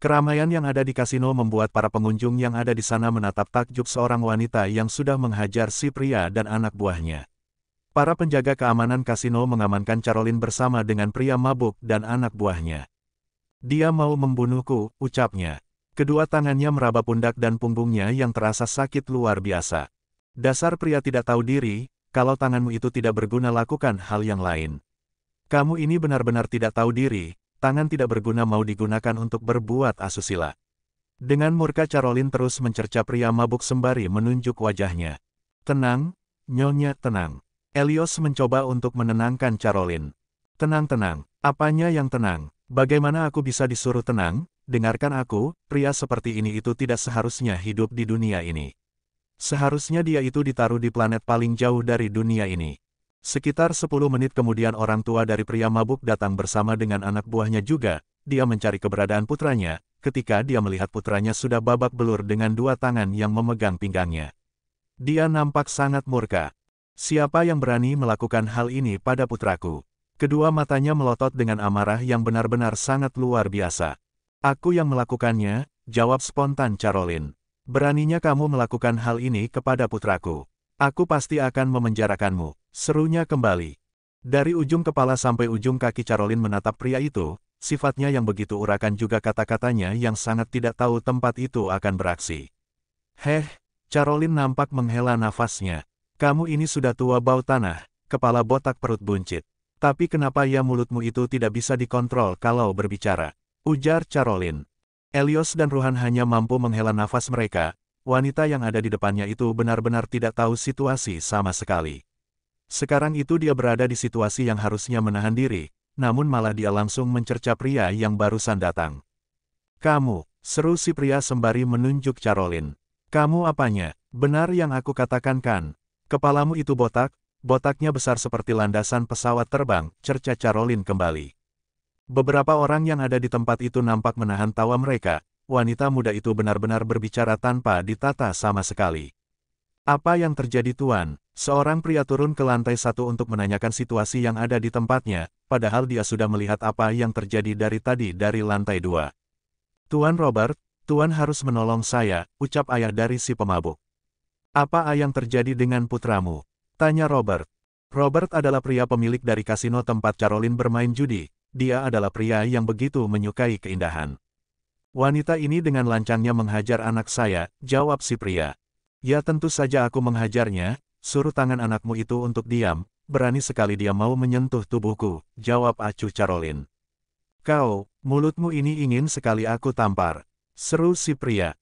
Keramaian yang ada di kasino membuat para pengunjung yang ada di sana menatap takjub seorang wanita yang sudah menghajar si pria dan anak buahnya. Para penjaga keamanan kasino mengamankan Caroline bersama dengan pria mabuk dan anak buahnya. Dia mau membunuhku, ucapnya. Kedua tangannya meraba pundak dan punggungnya yang terasa sakit luar biasa. Dasar pria tidak tahu diri, kalau tanganmu itu tidak berguna lakukan hal yang lain. Kamu ini benar-benar tidak tahu diri, tangan tidak berguna mau digunakan untuk berbuat asusila. Dengan murka Caroline terus mencerca pria mabuk sembari menunjuk wajahnya. Tenang, Nyonya tenang. Elios mencoba untuk menenangkan Caroline. Tenang-tenang, apanya yang tenang? Bagaimana aku bisa disuruh tenang? Dengarkan aku, pria seperti ini itu tidak seharusnya hidup di dunia ini. Seharusnya dia itu ditaruh di planet paling jauh dari dunia ini. Sekitar 10 menit kemudian orang tua dari pria mabuk datang bersama dengan anak buahnya juga. Dia mencari keberadaan putranya, ketika dia melihat putranya sudah babak belur dengan dua tangan yang memegang pinggangnya. Dia nampak sangat murka. Siapa yang berani melakukan hal ini pada putraku? Kedua matanya melotot dengan amarah yang benar-benar sangat luar biasa. Aku yang melakukannya, jawab spontan Caroline. Beraninya kamu melakukan hal ini kepada putraku. Aku pasti akan memenjarakanmu, serunya kembali. Dari ujung kepala sampai ujung kaki Caroline menatap pria itu, sifatnya yang begitu urakan juga kata-katanya yang sangat tidak tahu tempat itu akan beraksi. Caroline nampak menghela nafasnya. Kamu ini sudah tua bau tanah, kepala botak perut buncit. Tapi kenapa ya mulutmu itu tidak bisa dikontrol kalau berbicara? Ujar Caroline. Elios dan Ruhan hanya mampu menghela nafas mereka, wanita yang ada di depannya itu benar-benar tidak tahu situasi sama sekali. Sekarang itu dia berada di situasi yang harusnya menahan diri, namun malah dia langsung mencerca pria yang barusan datang. Kamu, seru si pria sembari menunjuk Caroline. Kamu apanya? Benar yang aku katakan kan? Kepalamu itu botak, botaknya besar seperti landasan pesawat terbang, cerca Caroline kembali. Beberapa orang yang ada di tempat itu nampak menahan tawa mereka, wanita muda itu benar-benar berbicara tanpa ditata sama sekali. Apa yang terjadi tuan? Seorang pria turun ke lantai 1 untuk menanyakan situasi yang ada di tempatnya, padahal dia sudah melihat apa yang terjadi dari tadi dari lantai 2. Tuan Robert, Tuan harus menolong saya, ucap ayah dari si pemabuk. Apa yang terjadi dengan putramu? Tanya Robert. Robert adalah pria pemilik dari kasino tempat Caroline bermain judi. Dia adalah pria yang begitu menyukai keindahan. Wanita ini dengan lancangnya menghajar anak saya, jawab si pria. Ya tentu saja aku menghajarnya, suruh tangan anakmu itu untuk diam, berani sekali dia mau menyentuh tubuhku, jawab acuh Caroline. Kau, mulutmu ini ingin sekali aku tampar, seru si pria.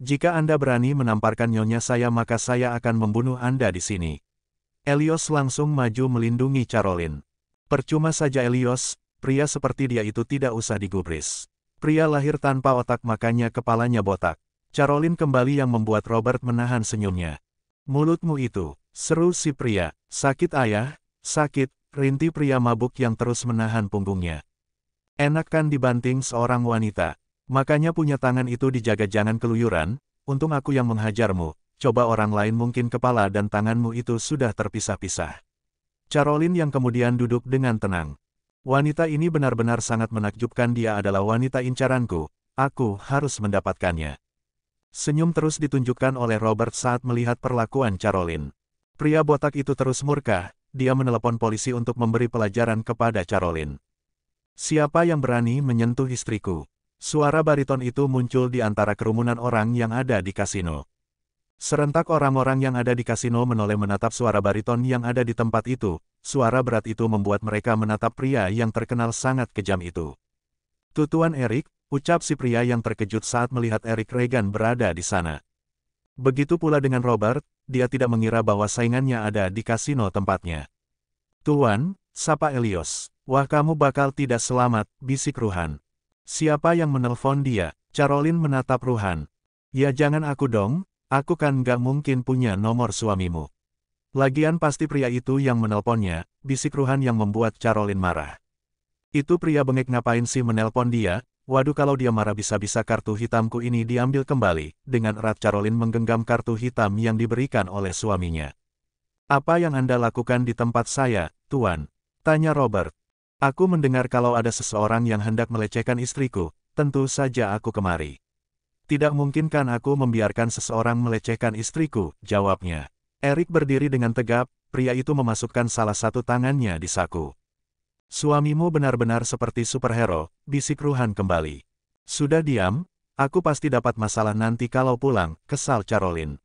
Jika Anda berani menamparkan nyonya saya maka saya akan membunuh Anda di sini. Elios langsung maju melindungi Caroline. Percuma saja Elios, pria seperti dia itu tidak usah digubris. Pria lahir tanpa otak makanya kepalanya botak. Caroline kembali yang membuat Robert menahan senyumnya. Mulutmu itu, seru si pria. Sakit ayah, sakit, rintih pria mabuk yang terus menahan punggungnya. Enak kan dibanting seorang wanita. Makanya punya tangan itu dijaga jangan keluyuran, untung aku yang menghajarmu, coba orang lain mungkin kepala dan tanganmu itu sudah terpisah-pisah. Caroline yang kemudian duduk dengan tenang. Wanita ini benar-benar sangat menakjubkan dia adalah wanita incaranku, aku harus mendapatkannya. Senyum terus ditunjukkan oleh Robert saat melihat perlakuan Caroline. Pria botak itu terus murka, dia menelepon polisi untuk memberi pelajaran kepada Caroline. Siapa yang berani menyentuh istriku? Suara bariton itu muncul di antara kerumunan orang yang ada di kasino. Serentak orang-orang yang ada di kasino menoleh menatap suara bariton yang ada di tempat itu. Suara berat itu membuat mereka menatap pria yang terkenal sangat kejam itu. Tuan Eric, ucap si pria yang terkejut saat melihat Eric Regan berada di sana. Begitu pula dengan Robert, dia tidak mengira bahwa saingannya ada di kasino tempatnya. Tuan, sapa Elios. Wah kamu bakal tidak selamat, bisik Ruhan. Siapa yang menelpon dia? Caroline menatap Ruhan. Ya jangan aku dong, aku kan gak mungkin punya nomor suamimu. Lagian pasti pria itu yang menelponnya, bisik Ruhan yang membuat Caroline marah. Itu pria bengek ngapain sih menelpon dia? Waduh kalau dia marah bisa-bisa kartu hitamku ini diambil kembali. Dengan erat Caroline menggenggam kartu hitam yang diberikan oleh suaminya. Apa yang Anda lakukan di tempat saya, Tuan? Tanya Robert. Aku mendengar kalau ada seseorang yang hendak melecehkan istriku, tentu saja aku kemari. Tidak mungkin kan aku membiarkan seseorang melecehkan istriku, jawabnya. Erik berdiri dengan tegap, pria itu memasukkan salah satu tangannya di saku. Suamimu benar-benar seperti superhero, bisik Ruhan kembali. Sudah diam, aku pasti dapat masalah nanti kalau pulang, kesal Caroline.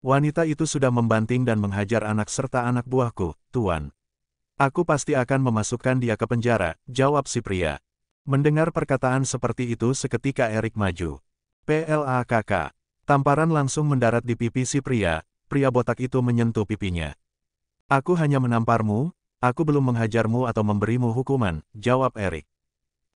Wanita itu sudah membanting dan menghajar anak serta anak buahku, Tuan. Aku pasti akan memasukkan dia ke penjara, jawab si pria. Mendengar perkataan seperti itu seketika Erik maju. PLAKK. Tamparan langsung mendarat di pipi si pria botak itu menyentuh pipinya. Aku hanya menamparmu, aku belum menghajarmu atau memberimu hukuman, jawab Erik.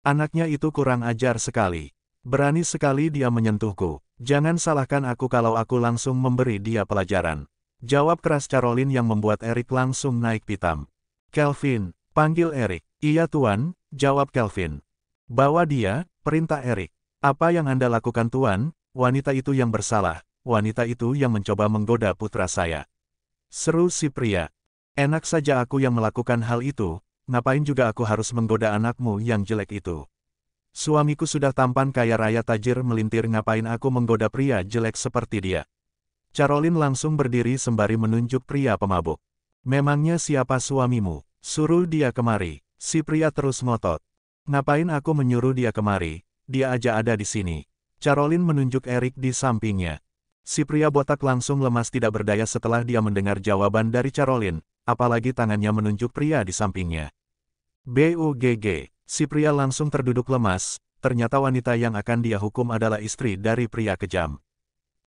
Anaknya itu kurang ajar sekali. Berani sekali dia menyentuhku. Jangan salahkan aku kalau aku langsung memberi dia pelajaran. Jawab keras Caroline yang membuat Erik langsung naik pitam. Kelvin, panggil Erik. Iya Tuan, jawab Kelvin. Bawa dia, perintah Erik. Apa yang Anda lakukan Tuan? Wanita itu yang bersalah, wanita itu yang mencoba menggoda putra saya. Seru si pria. Enak saja aku yang melakukan hal itu, ngapain juga aku harus menggoda anakmu yang jelek itu. Suamiku sudah tampan kaya raya tajir melintir, ngapain aku menggoda pria jelek seperti dia. Caroline langsung berdiri sembari menunjuk pria pemabuk. Memangnya siapa suamimu? Suruh dia kemari. Si pria terus ngotot. Ngapain aku menyuruh dia kemari? Dia aja ada di sini. Caroline menunjuk Erik di sampingnya. Si pria botak langsung lemas tidak berdaya setelah dia mendengar jawaban dari Caroline, apalagi tangannya menunjuk pria di sampingnya. BUGG, si pria langsung terduduk lemas, ternyata wanita yang akan dia hukum adalah istri dari pria kejam.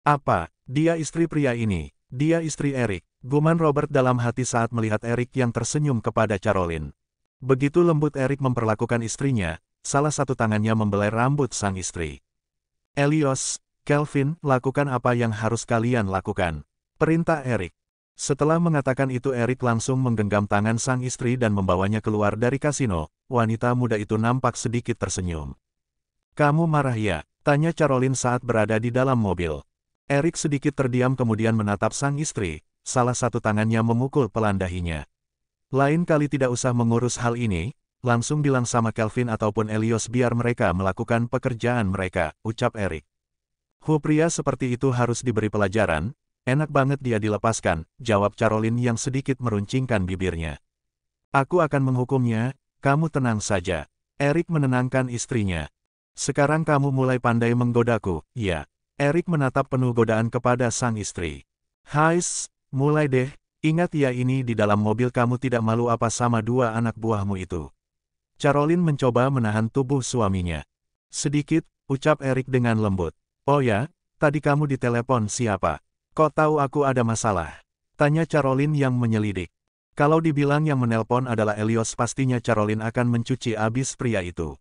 Apa, dia istri pria ini? Dia istri Erik, guman Robert dalam hati saat melihat Erik yang tersenyum kepada Caroline. Begitu lembut Erik memperlakukan istrinya, salah satu tangannya membelai rambut sang istri. Elios, Kelvin, lakukan apa yang harus kalian lakukan. Perintah Erik. Setelah mengatakan itu Erik langsung menggenggam tangan sang istri dan membawanya keluar dari kasino. Wanita muda itu nampak sedikit tersenyum. Kamu marah ya? Tanya Caroline saat berada di dalam mobil. Erik sedikit terdiam kemudian menatap sang istri, salah satu tangannya memukul pelan dahinya. Lain kali tidak usah mengurus hal ini, langsung bilang sama Kelvin ataupun Elios biar mereka melakukan pekerjaan mereka, ucap Erik. Pria seperti itu harus diberi pelajaran, enak banget dia dilepaskan, jawab Caroline yang sedikit meruncingkan bibirnya. Aku akan menghukumnya, kamu tenang saja. Erik menenangkan istrinya. Sekarang kamu mulai pandai menggodaku, ya. Erik menatap penuh godaan kepada sang istri. Hais, mulai deh, ingat ya ini di dalam mobil kamu tidak malu apa sama dua anak buahmu itu. Caroline mencoba menahan tubuh suaminya. Sedikit, ucap Erik dengan lembut. Oh ya, tadi kamu ditelepon siapa? Kok tahu aku ada masalah? Tanya Caroline yang menyelidik. Kalau dibilang yang menelpon adalah Elios pastinya Caroline akan mencuci abis pria itu.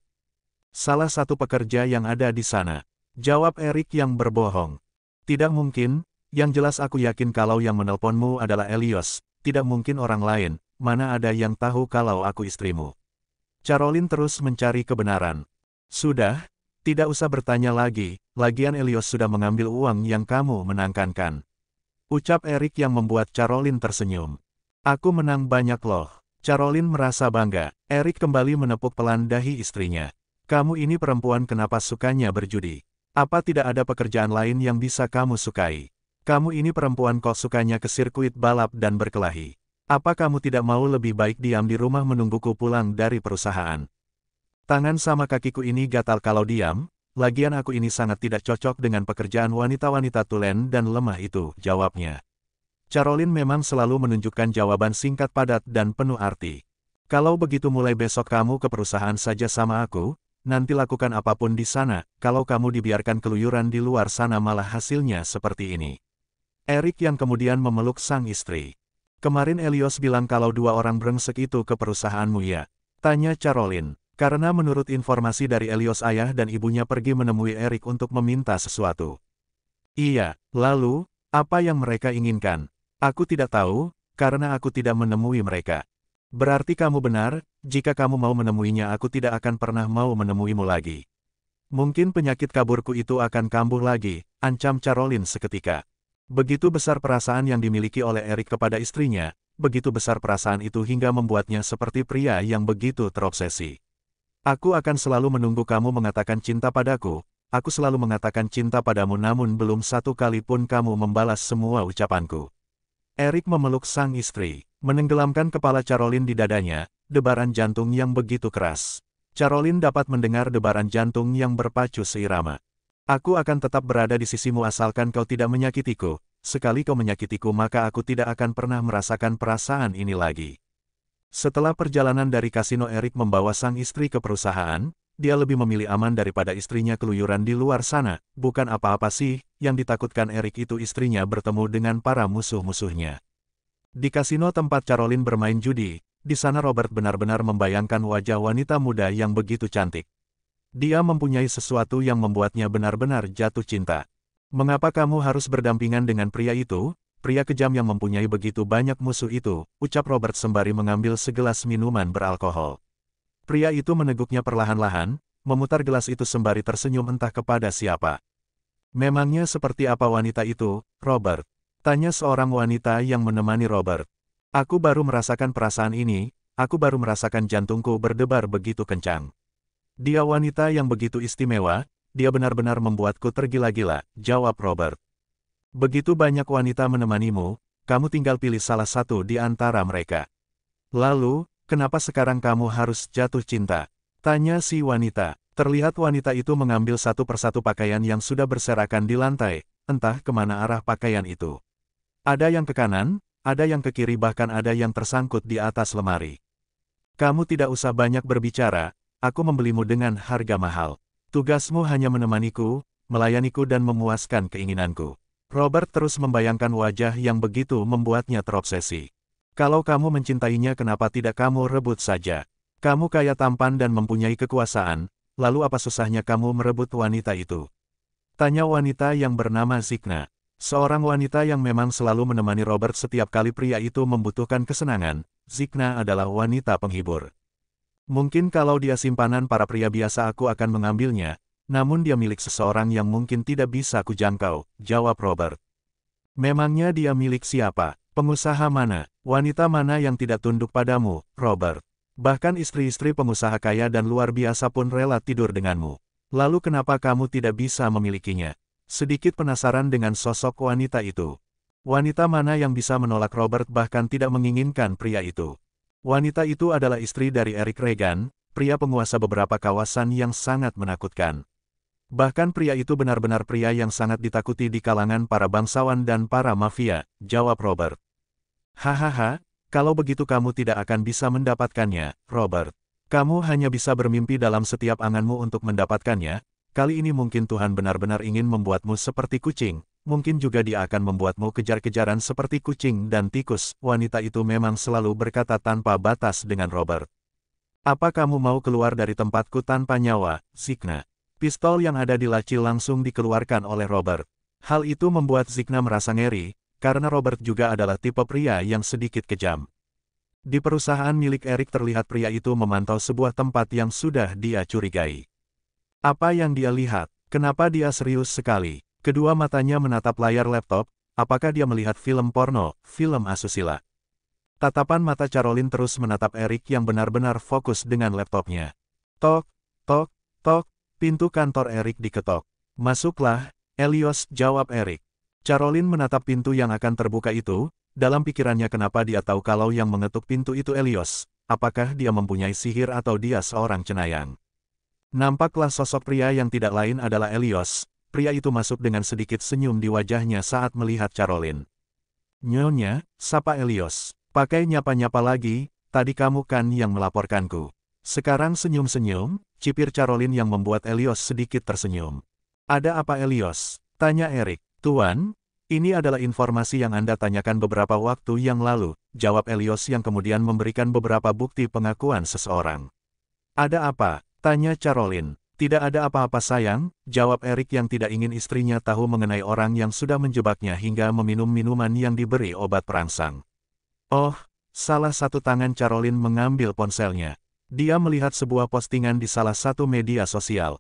Salah satu pekerja yang ada di sana. Jawab Erik yang berbohong. Tidak mungkin, yang jelas aku yakin kalau yang menelponmu adalah Elios, tidak mungkin orang lain, mana ada yang tahu kalau aku istrimu. Caroline terus mencari kebenaran. Sudah, tidak usah bertanya lagi, lagian Elios sudah mengambil uang yang kamu menangkankan. Ucap Erik yang membuat Caroline tersenyum. Aku menang banyak loh. Caroline merasa bangga. Erik kembali menepuk pelan dahi istrinya. Kamu ini perempuan kenapa sukanya berjudi? Apa tidak ada pekerjaan lain yang bisa kamu sukai? Kamu ini perempuan kok sukanya ke sirkuit balap dan berkelahi. Apa kamu tidak mau lebih baik diam di rumah menungguku pulang dari perusahaan? Tangan sama kakiku ini gatal kalau diam, lagian aku ini sangat tidak cocok dengan pekerjaan wanita-wanita tulen dan lemah itu, jawabnya. Caroline memang selalu menunjukkan jawaban singkat padat dan penuh arti. Kalau begitu mulai besok kamu ke perusahaan saja sama aku, nanti lakukan apapun di sana, kalau kamu dibiarkan keluyuran di luar sana malah hasilnya seperti ini. Erik yang kemudian memeluk sang istri. Kemarin Elios bilang kalau dua orang brengsek itu ke perusahaanmu ya? Tanya Caroline. Karena menurut informasi dari Elios ayah dan ibunya pergi menemui Erik untuk meminta sesuatu. Iya, lalu, apa yang mereka inginkan? Aku tidak tahu, karena aku tidak menemui mereka. Berarti kamu benar, jika kamu mau menemuinya aku tidak akan pernah mau menemuimu lagi. Mungkin penyakit kaburku itu akan kambuh lagi, ancam Caroline seketika. Begitu besar perasaan yang dimiliki oleh Erik kepada istrinya, begitu besar perasaan itu hingga membuatnya seperti pria yang begitu terobsesi. Aku akan selalu menunggu kamu mengatakan cinta padaku. Aku selalu mengatakan cinta padamu namun belum satu kali pun kamu membalas semua ucapanku. Erik memeluk sang istri, menenggelamkan kepala Caroline di dadanya, debaran jantung yang begitu keras. Caroline dapat mendengar debaran jantung yang berpacu seirama. Aku akan tetap berada di sisimu asalkan kau tidak menyakitiku. Sekali kau menyakitiku maka aku tidak akan pernah merasakan perasaan ini lagi. Setelah perjalanan dari kasino, Erik membawa sang istri ke perusahaan. Dia lebih memilih aman daripada istrinya keluyuran di luar sana. Bukan apa-apa sih, yang ditakutkan Erik itu istrinya bertemu dengan para musuh-musuhnya. Di kasino tempat Caroline bermain judi, di sana Robert benar-benar membayangkan wajah wanita muda yang begitu cantik. Dia mempunyai sesuatu yang membuatnya benar-benar jatuh cinta. Mengapa kamu harus berdampingan dengan pria itu? Pria kejam yang mempunyai begitu banyak musuh itu, ucap Robert sembari mengambil segelas minuman beralkohol. Pria itu meneguknya perlahan-lahan, memutar gelas itu sembari tersenyum entah kepada siapa. Memangnya seperti apa wanita itu, Robert? Tanya seorang wanita yang menemani Robert. Aku baru merasakan perasaan ini, aku baru merasakan jantungku berdebar begitu kencang. Dia wanita yang begitu istimewa, dia benar-benar membuatku tergila-gila, jawab Robert. Begitu banyak wanita menemanimu, kamu tinggal pilih salah satu di antara mereka. Lalu, kenapa sekarang kamu harus jatuh cinta? Tanya si wanita. Terlihat wanita itu mengambil satu persatu pakaian yang sudah berserakan di lantai, entah kemana arah pakaian itu. Ada yang ke kanan, ada yang ke kiri bahkan ada yang tersangkut di atas lemari. Kamu tidak usah banyak berbicara, aku membelimu dengan harga mahal. Tugasmu hanya menemaniku, melayaniku dan memuaskan keinginanku. Robert terus membayangkan wajah yang begitu membuatnya terobsesi. Kalau kamu mencintainya kenapa tidak kamu rebut saja? Kamu kaya tampan dan mempunyai kekuasaan, lalu apa susahnya kamu merebut wanita itu? Tanya wanita yang bernama Zigna. Seorang wanita yang memang selalu menemani Robert setiap kali pria itu membutuhkan kesenangan. Zigna adalah wanita penghibur. Mungkin kalau dia simpanan para pria biasa aku akan mengambilnya. Namun dia milik seseorang yang mungkin tidak bisa kujangkau, jawab Robert. Memangnya dia milik siapa? Pengusaha mana? Wanita mana yang tidak tunduk padamu, Robert? Bahkan istri-istri pengusaha kaya dan luar biasa pun rela tidur denganmu. Lalu kenapa kamu tidak bisa memilikinya? Sedikit penasaran dengan sosok wanita itu. Wanita mana yang bisa menolak Robert bahkan tidak menginginkan pria itu? Wanita itu adalah istri dari Erik Regan, pria penguasa beberapa kawasan yang sangat menakutkan. Bahkan pria itu benar-benar pria yang sangat ditakuti di kalangan para bangsawan dan para mafia, jawab Robert. Hahaha, kalau begitu kamu tidak akan bisa mendapatkannya, Robert. Kamu hanya bisa bermimpi dalam setiap anganmu untuk mendapatkannya. Kali ini mungkin Tuhan benar-benar ingin membuatmu seperti kucing, mungkin juga dia akan membuatmu kejar-kejaran seperti kucing dan tikus. Wanita itu memang selalu berkata tanpa batas dengan Robert. Apa kamu mau keluar dari tempatku tanpa nyawa, Zigna? Pistol yang ada di laci langsung dikeluarkan oleh Robert. Hal itu membuat Zigna merasa ngeri, karena Robert juga adalah tipe pria yang sedikit kejam. Di perusahaan milik Erik terlihat pria itu memantau sebuah tempat yang sudah dia curigai. Apa yang dia lihat? Kenapa dia serius sekali? Kedua matanya menatap layar laptop, apakah dia melihat film porno, film asusila? Tatapan mata Caroline terus menatap Erik yang benar-benar fokus dengan laptopnya. Tok, tok, tok. Pintu kantor Erik diketok. Masuklah, Elios, jawab Erik. Caroline menatap pintu yang akan terbuka itu, dalam pikirannya kenapa dia tahu kalau yang mengetuk pintu itu Elios, apakah dia mempunyai sihir atau dia seorang cenayang. Nampaklah sosok pria yang tidak lain adalah Elios, pria itu masuk dengan sedikit senyum di wajahnya saat melihat Caroline. Nyonya, sapa Elios, pakai nyapa-nyapa lagi, tadi kamu kan yang melaporkanku. Sekarang senyum-senyum, cipir Caroline yang membuat Elios sedikit tersenyum. Ada apa Elios? Tanya Erik. Tuan, ini adalah informasi yang Anda tanyakan beberapa waktu yang lalu, jawab Elios yang kemudian memberikan beberapa bukti pengakuan seseorang. Ada apa? Tanya Caroline. Tidak ada apa-apa sayang, jawab Erik yang tidak ingin istrinya tahu mengenai orang yang sudah menjebaknya hingga meminum minuman yang diberi obat perangsang. Oh, salah satu tangan Caroline mengambil ponselnya. Dia melihat sebuah postingan di salah satu media sosial.